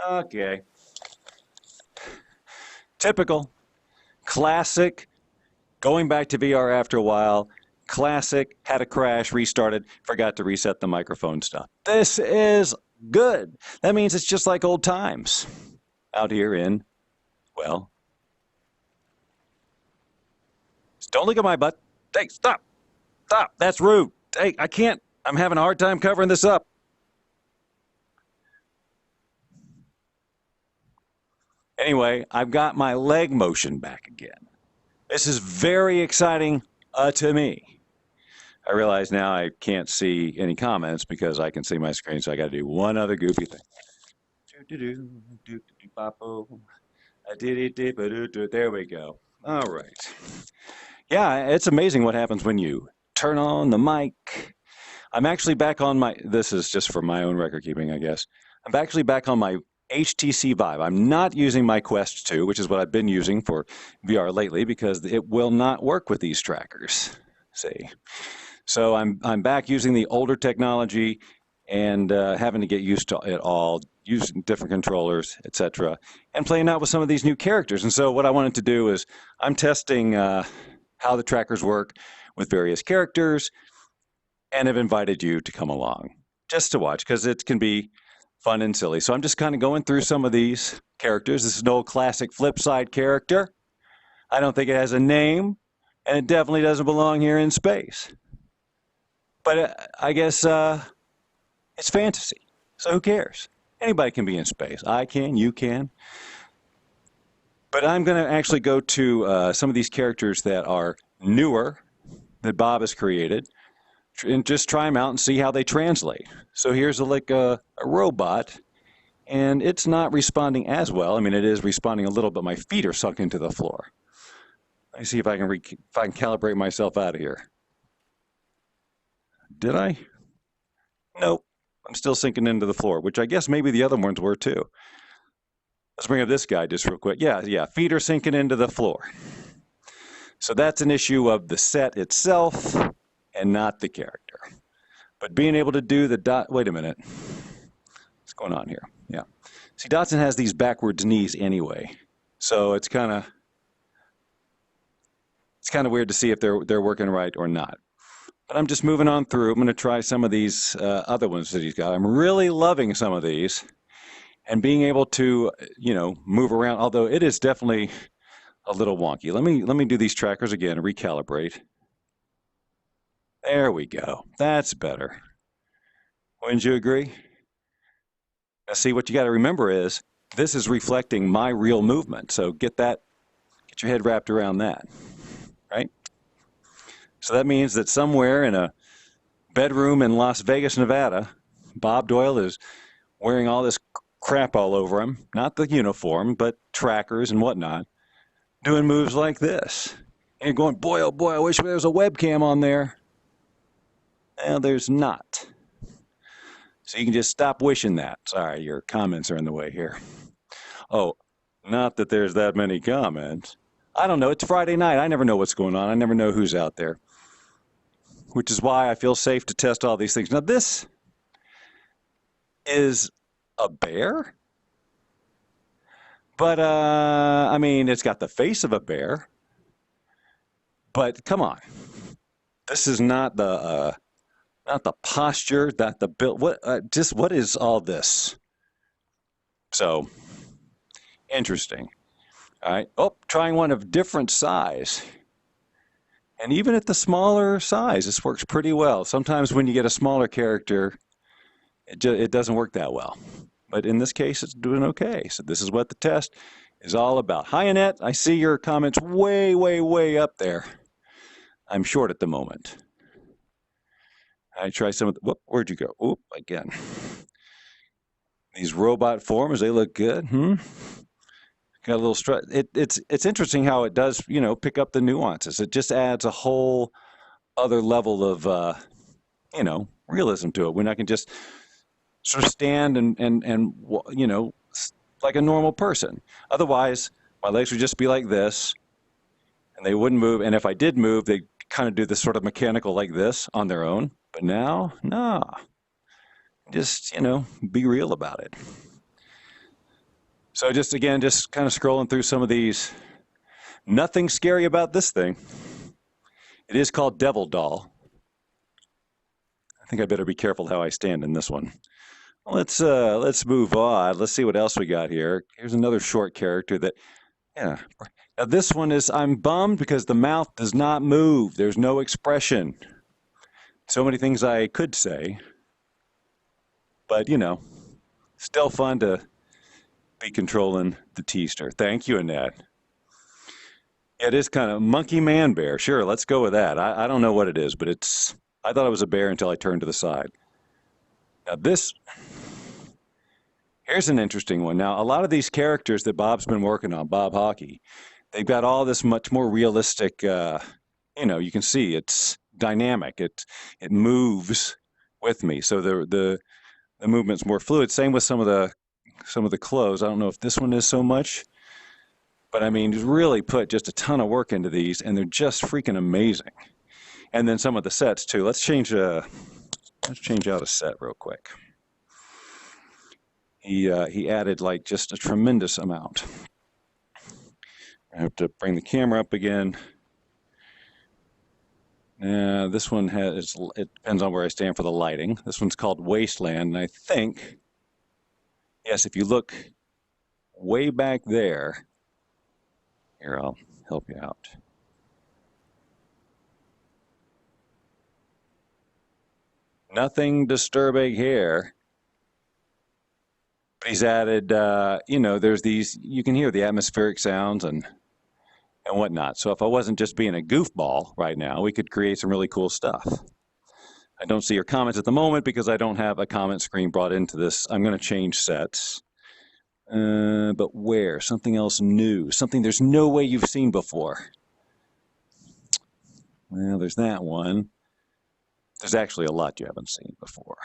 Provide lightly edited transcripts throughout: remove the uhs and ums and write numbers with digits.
Okay. Typical. Classic. Going back to VR after a while. Classic. Had a crash, restarted, forgot to reset the microphone stuff. This is good. That means it's just like old times out here in, well, don't look at my butt. Hey, stop. Stop. That's rude. Hey, I can't. I'm having a hard time covering this up. Anyway, I've got my leg motion back again. This is very exciting to me. I realize now I can't see any comments because I can see my screen, so I got to do one other goofy thing. There we go. All right. Yeah, it's amazing what happens when you turn on the mic. I'm actually back on my, this is just for my own record keeping, I guess. I'm actually back on my HTC Vive. I'm not using my Quest 2, which is what I've been using for VR lately because it will not work with these trackers. See. So I'm back using the older technology and having to get used to it all, using different controllers, etc., and playing out with some of these new characters. And so what I wanted to do is I'm testing how the trackers work with various characters, and have invited you to come along just to watch because it can be fun and silly. So I'm just kind of going through some of these characters. This is an old classic Flipside character. I don't think it has a name, and it definitely doesn't belong here in space. But I guess it's fantasy, so who cares? Anybody can be in space. I can, you can. But I'm going to actually go to some of these characters that are newer, that Bob has created, and just try them out and see how they translate. So here's a robot, and it's not responding as well. I mean, it is responding a little, but my feet are sunk into the floor. Let me see if I can calibrate myself out of here. Did I? Nope. I'm still sinking into the floor, which I guess maybe the other ones were too. Let's bring up this guy just real quick. Yeah, feet are sinking into the floor. So that's an issue of the set itself and not the character. But being able to do the dot, wait a minute. What's going on here? Yeah. See, Dotson has these backwards knees anyway. So it's kind of weird to see if they're working right or not. But I'm just moving on through. I'm going to try some of these other ones that he's got. I'm really loving some of these and being able to, move around, although it is definitely a little wonky. Let me do these trackers again and recalibrate. There we go. That's better. Wouldn't you agree? Now, see, what you got to remember is this is reflecting my real movement. So get your head wrapped around that, right? So that means that somewhere in a bedroom in Las Vegas, Nevada, Bob Doyle is wearing all this crap all over him, not the uniform, but trackers and whatnot, doing moves like this. And you're going, boy, oh boy, I wish there was a webcam on there. Well, there's not. So you can just stop wishing that. Sorry, your comments are in the way here. Oh, not that there's that many comments. I don't know. It's Friday night. I never know what's going on. I never know who's out there. Which is why I feel safe to test all these things. Now, this is a bear? But, I mean, it's got the face of a bear. But come on. This is not the posture, not the build. What is all this? So, interesting. All right. Oh, trying one of different size. And even at the smaller size, this works pretty well. Sometimes when you get a smaller character, it doesn't work that well. But in this case, it's doing okay. So this is what the test is all about. Hi, Annette. I see your comments way, way, way up there. I'm short at the moment. I try some of the, whoop, where'd you go? Oop, again. These robot forms, they look good. Got a little strut. It's interesting how it does, pick up the nuances. It just adds a whole other level of, realism to it. When I can just sort of stand and like a normal person. Otherwise, my legs would just be like this, and they wouldn't move. And if I did move, they'd kind of do this sort of mechanical like this on their own. But now, no. Just, be real about it. So just again, just kind of scrolling through some of these. Nothing scary about this thing. It is called Devil Doll. I think I better be careful how I stand in this one. Let's move on. Let's see what else we got here. Here's another short character that, yeah. Now this one is, I'm bummed because the mouth does not move. There's no expression. So many things I could say, but you know, still fun to be controlling the teaster. Thank you, Annette. It is kind of monkey man bear. Sure, let's go with that. I don't know what it is, but I thought it was a bear until I turned to the side. Now here's an interesting one. Now, a lot of these characters that Bob's been working on, Bob Hockey, they've got all this much more realistic, you can see it's dynamic. It moves with me. So the movement's more fluid. Same with some of the clothes. I don't know if this one is so much. But I mean, really put just a ton of work into these, and they're just freaking amazing. And then some of the sets too. Let's change out a set real quick. He added like just a tremendous amount. I have to bring the camera up again. This one it depends on where I stand for the lighting. This one's called Wasteland, and I think, yes, if you look way back there. Here, I'll help you out. Nothing disturbing here. But he's added, there's these, you can hear the atmospheric sounds and whatnot. So if I wasn't just being a goofball right now, we could create some really cool stuff. I don't see your comments at the moment because I don't have a comment screen brought into this. I'm going to change sets. But where? Something else new. Something there's no way you've seen before. Well, there's that one. There's actually a lot you haven't seen before.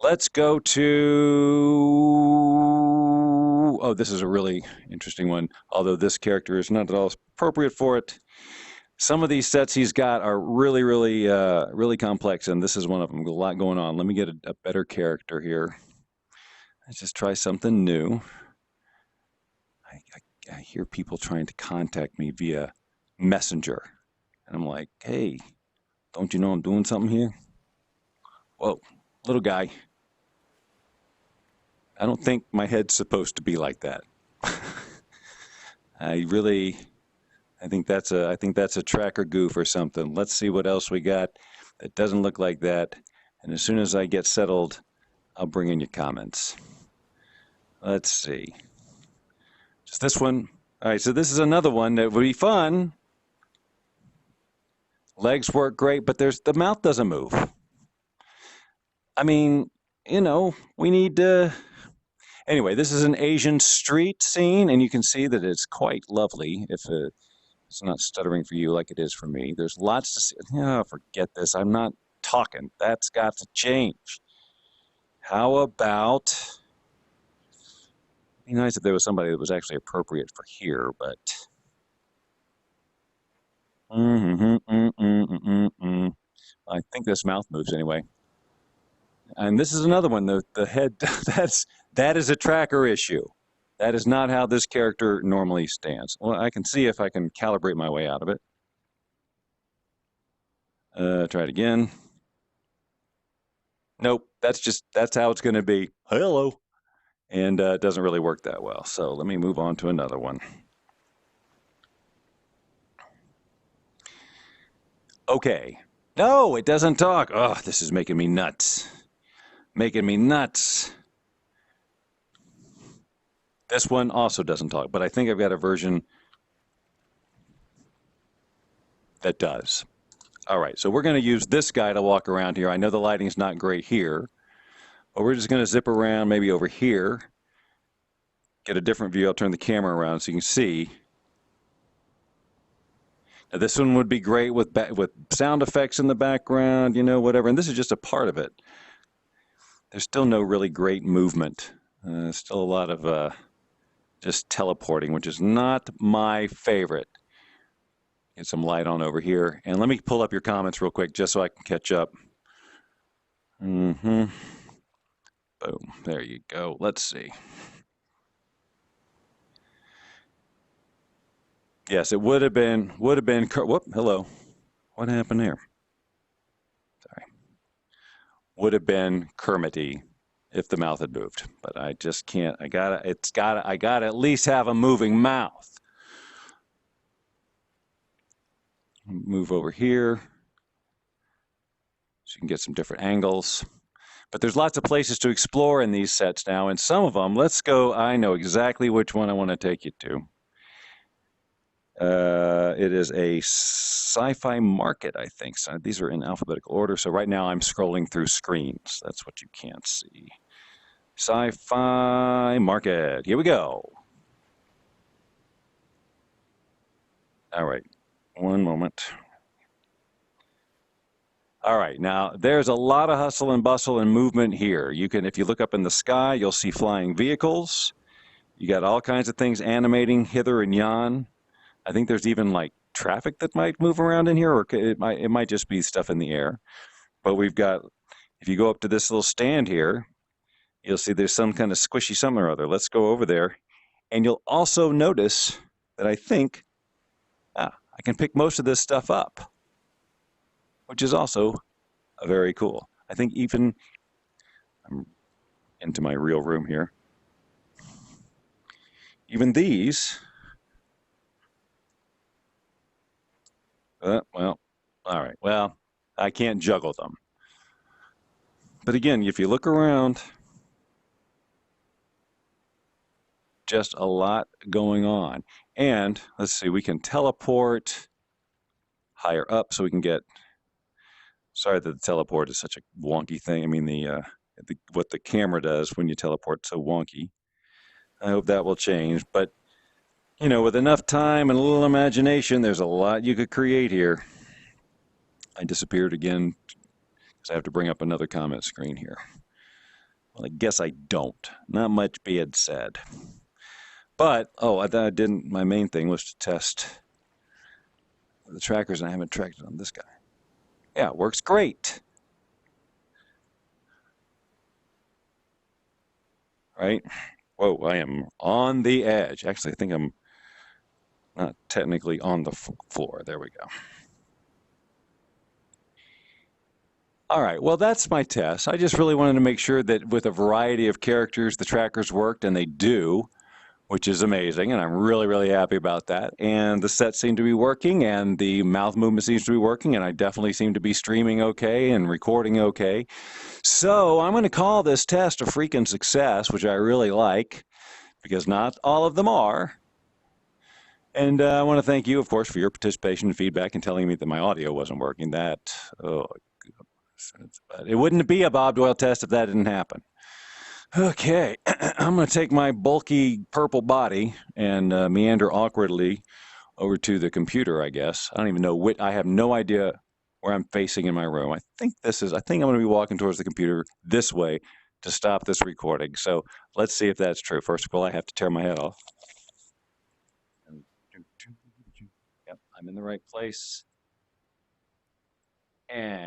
Let's go to... Oh, this is a really interesting one, although this character is not at all appropriate for it. Some of these sets he's got are really, really, really complex, and this is one of them. A lot going on. Let me get a better character here. Let's just try something new. I hear people trying to contact me via Messenger. And I'm like, hey, don't you know I'm doing something here? Whoa, little guy. I don't think my head's supposed to be like that. I think that's a tracker goof or something. Let's see what else we got that doesn't look like that. And as soon as I get settled, I'll bring in your comments. Let's see. Just this one. All right, so this is another one that would be fun. Legs work great, but the mouth doesn't move. I mean, we need to... Anyway, this is an Asian street scene, and you can see that it's quite lovely if it's not stuttering for you like it is for me. There's lots to see. Oh, forget this. I'm not talking. That's got to change. How about... It'd be nice if there was somebody that was actually appropriate for here, but... I think this mouth moves anyway. And this is another one. The head, that is a tracker issue. That is not how this character normally stands. Well, I can see if I can calibrate my way out of it. Try it again. Nope, that's how it's going to be. Hello. And it doesn't really work that well. So let me move on to another one. Okay. No, it doesn't talk. Oh, this is making me nuts. Making me nuts. This one also doesn't talk, but I think I've got a version that does. All right, so we're going to use this guy to walk around here. I know the lighting's not great here, but we're just going to zip around maybe over here, get a different view. I'll turn the camera around so you can see. Now, this one would be great with sound effects in the background, whatever. And this is just a part of it. There's still no really great movement. Still a lot of just teleporting, which is not my favorite. Get some light on over here. And let me pull up your comments real quick just so I can catch up. Boom. There you go. Let's see. Yes, it would have been, whoop, hello. What happened there? Sorry. Would have been Kermity if the mouth had moved, but I just can't. I gotta at least have a moving mouth. Move over here so you can get some different angles. But there's lots of places to explore in these sets now, and some of them, let's go. I know exactly which one I want to take you to. It is a sci-fi market, I think. So these are in alphabetical order. So right now I'm scrolling through screens. That's what you can't see. Sci-fi market. Here we go. All right. One moment. All right, now there's a lot of hustle and bustle and movement here. You can, if you look up in the sky, you'll see flying vehicles. You got all kinds of things animating hither and yon. I think there's even like traffic that might move around in here, or it might just be stuff in the air. But we've got, if you go up to this little stand here, you'll see there's some kind of squishy something or other. Let's go over there, and you'll also notice that I think I can pick most of this stuff up, which is also very cool. I think even, I'm into my real room here, even these, well, all right, well, I can't juggle them. But again, if you look around, just a lot going on. And let's see, we can teleport higher up so we can get, sorry that the teleport is such a wonky thing. I mean, what the camera does when you teleport so wonky. I hope that will change. But, you know, with enough time and a little imagination, there's a lot you could create here. I disappeared again because I have to bring up another comment screen here. Well, I guess I don't. Not much being said. But, oh, I didn't, my main thing was to test the trackers, and I haven't tracked it on this guy. Yeah, it works great. Right? Whoa, I am on the edge. Actually, I think I'm not technically on the floor. There we go. All right, well, that's my test. I just really wanted to make sure that with a variety of characters, the trackers worked, and they do, which is amazing, and I'm really, really happy about that. And the set seemed to be working, and the mouth movement seems to be working, and I definitely seem to be streaming okay and recording okay. So I'm going to call this test a freaking success, which I really like, because not all of them are. And I want to thank you, of course, for your participation and feedback and telling me that my audio wasn't working. That, oh, it wouldn't be a Bob Doyle test if that didn't happen. Okay, I'm going to take my bulky purple body and meander awkwardly over to the computer, I guess. I don't even know I have no idea where I'm facing in my room. I think I'm going to be walking towards the computer this way to stop this recording. So let's see if that's true. First of all, I have to tear my head off. Yep, I'm in the right place. And